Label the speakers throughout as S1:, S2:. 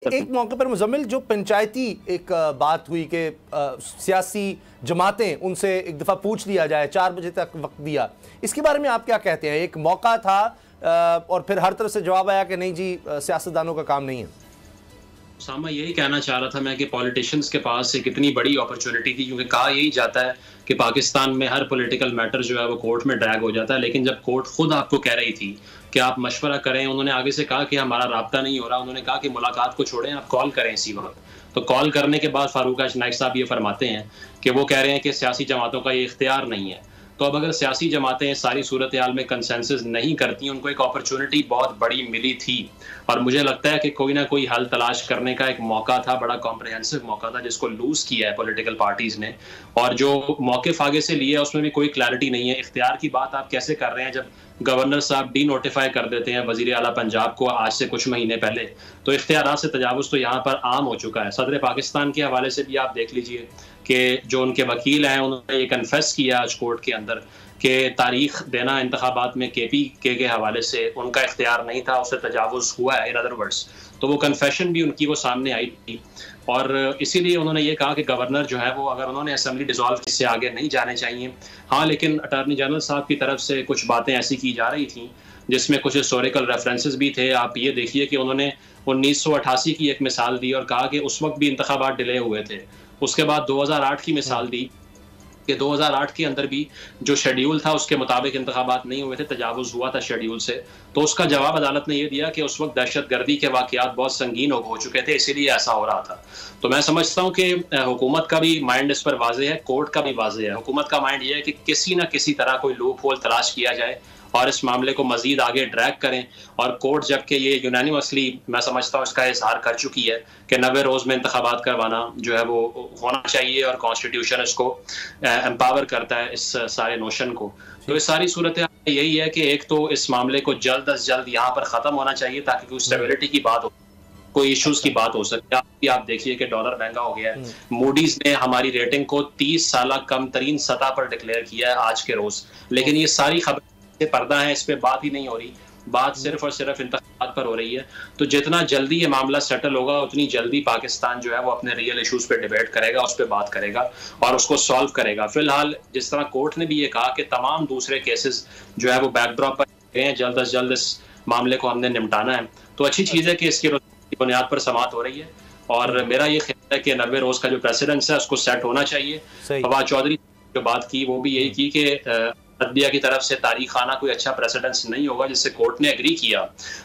S1: एक मौके पर मुजम्मिल जो पंचायती एक बात हुई कि सियासी जमातें उनसे एक दफ़ा पूछ लिया जाए, 4 बजे तक वक्त दिया, इसके बारे में आप क्या कहते हैं? एक मौका था और फिर हर तरफ से जवाब आया कि नहीं जी, सियासतदानों का काम नहीं है।
S2: सामा यही कहना चाह रहा था मैं कि पॉलिटिशियंस के पास एक इतनी बड़ी अपॉर्चुनिटी थी, क्योंकि कहा यही जाता है कि पाकिस्तान में हर पॉलिटिकल मैटर जो है वो कोर्ट में ड्रैग हो जाता है। लेकिन जब कोर्ट खुद आपको कह रही थी कि आप मशवरा करें, उन्होंने आगे से कहा कि हमारा राब्ता नहीं हो रहा, उन्होंने कहा कि मुलाकात को छोड़ें, आप कॉल करें इसी वक्त। तो कॉल करने के बाद फारूक नाइक साहब ये फरमाते हैं कि वो कह रहे हैं कि सियासी जमातों का ये इख्तियार नहीं है। तो अब अगर सियासी जमातें सारी सूरत हाल में कंसेंसस नहीं करती, उनको एक अपॉर्चुनिटी बहुत बड़ी मिली थी और मुझे लगता है कि कोई ना कोई हल तलाश करने का एक मौका था, बड़ा कॉम्प्रिहेंसिव मौका था जिसको लूज किया है पॉलिटिकल पार्टीज ने। और जो मौके फागे से लिए उसमें भी कोई क्लैरिटी नहीं है। इख्तियार की बात आप कैसे कर रहे हैं जब गवर्नर साहब डी नोटिफाई कर देते हैं वजीर आला पंजाब को आज से कुछ महीने पहले। तो इख्तियारात से तजावुज़ तो यहाँ पर आम हो चुका है। सदर पाकिस्तान के हवाले से भी आप देख लीजिए कि जो उनके वकील हैं उन्होंने ये कन्फेस किया आज कोर्ट के अंदर कि तारीख देना इंतखाबात में KPK के हवाले से उनका इख्तियार नहीं था, उससे तजावुज़ हुआ है इन अदर वर्ड्स। तो वो कन्फेशन भी उनकी वो सामने आई थी और इसीलिए उन्होंने ये कहा कि गवर्नर जो है वो अगर उन्होंने असेंबली डिसॉल्व इससे आगे नहीं जाने चाहिए। हाँ, लेकिन अटॉर्नी जनरल साहब की तरफ से कुछ बातें ऐसी की जा रही थी जिसमें कुछ हिस्टोरिकल रेफरेंसेस भी थे। आप ये देखिए कि उन्होंने 1988 की एक मिसाल दी और कहा कि उस वक्त भी इंतखाबात डिले हुए थे। उसके बाद 2008 की मिसाल दी कि 2008 के अंदर भी जो शेड्यूल था उसके मुताबिक इंतखाबात नहीं हुए थे, तजावुज़ हुआ था शेड्यूल से। तो उसका जवाब अदालत ने यह दिया कि उस वक्त दहशतगर्दी के वाक़यात बहुत संगीन हो चुके थे, इसीलिए ऐसा हो रहा था। तो मैं समझता हूँ कि हुकूमत का भी माइंड इस पर वाज़ेह है, कोर्ट का भी वाज़ेह है। हुकूमत का माइंड ये है कि किसी न किसी तरह कोई लूप होल तलाश किया जाए और इस मामले को मजीद आगे ड्रैग करें। और कोर्ट जबकि ये यूनानिमसली मैं समझता हूँ इसका इजहार कर चुकी है कि 90 रोज़ में इंतखाबात करवाना जो है वो होना चाहिए और कॉन्स्टिट्यूशन इसको एम्पावर करता है इस सारे नोशन को। तो इस सारी सूरत यही है कि एक तो इस मामले को जल्द अज जल्द यहाँ पर ख़त्म होना चाहिए ताकि कोई स्टेबिलिटी की बात हो, कोई इश्यूज की बात हो सकती है। आप देखिए कि डॉलर महंगा हो गया है। मूडीज ने हमारी रेटिंग को 30 साल कम तरीन सतह पर डिक्लेयर किया है आज के रोज। लेकिन ये सारी खबर पर्दा है, इस पे बात ही नहीं हो रही, बात सिर्फ और सिर्फ इंतखाबात पर हो रही है। तो जितना जल्दी ये मामला सेटल होगा उतनी जल्दी पाकिस्तान जो है वो अपने रियल इश्यूज पे डिबेट करेगा, उस पर बात करेगा और उसको सॉल्व करेगा। फिलहाल जिस तरह कोर्ट ने भी ये कहा कि तमाम दूसरे केसेस जो है वो बैकड्रॉप पर गए हैं, जल्द अज जल्द इस मामले को हमने निपटाना है। तो अच्छी चीज़ है कि इसकी बुनियाद पर समाअत हो रही है और मेरा ये ख्याल है कि 90 रोज का जो प्रेसिडेंस है उसको सेट होना चाहिए। फवाद चौधरी जो बात की वो भी यही की कि अदलिया की तरफ से तारीख आना कोई अच्छा प्रेसिडेंस नहीं होगा, जिससे कोर्ट ने एग्री किया।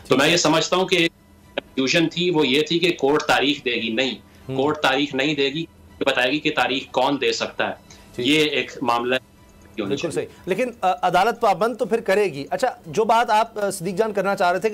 S2: तो मैं ये समझता हूँ कि कंफ्यूजन थी वो ये थी कि कोर्ट तारीख देगी, नहीं, कोर्ट तारीख नहीं देगी, बताएगी कि तारीख कौन दे सकता है। ये एक मामला
S1: बिल्कुल सही, लेकिन अदालत पाबंद तो फिर करेगी। अच्छा, जो बात आप सिद्दीक जान करना चाह रहे थे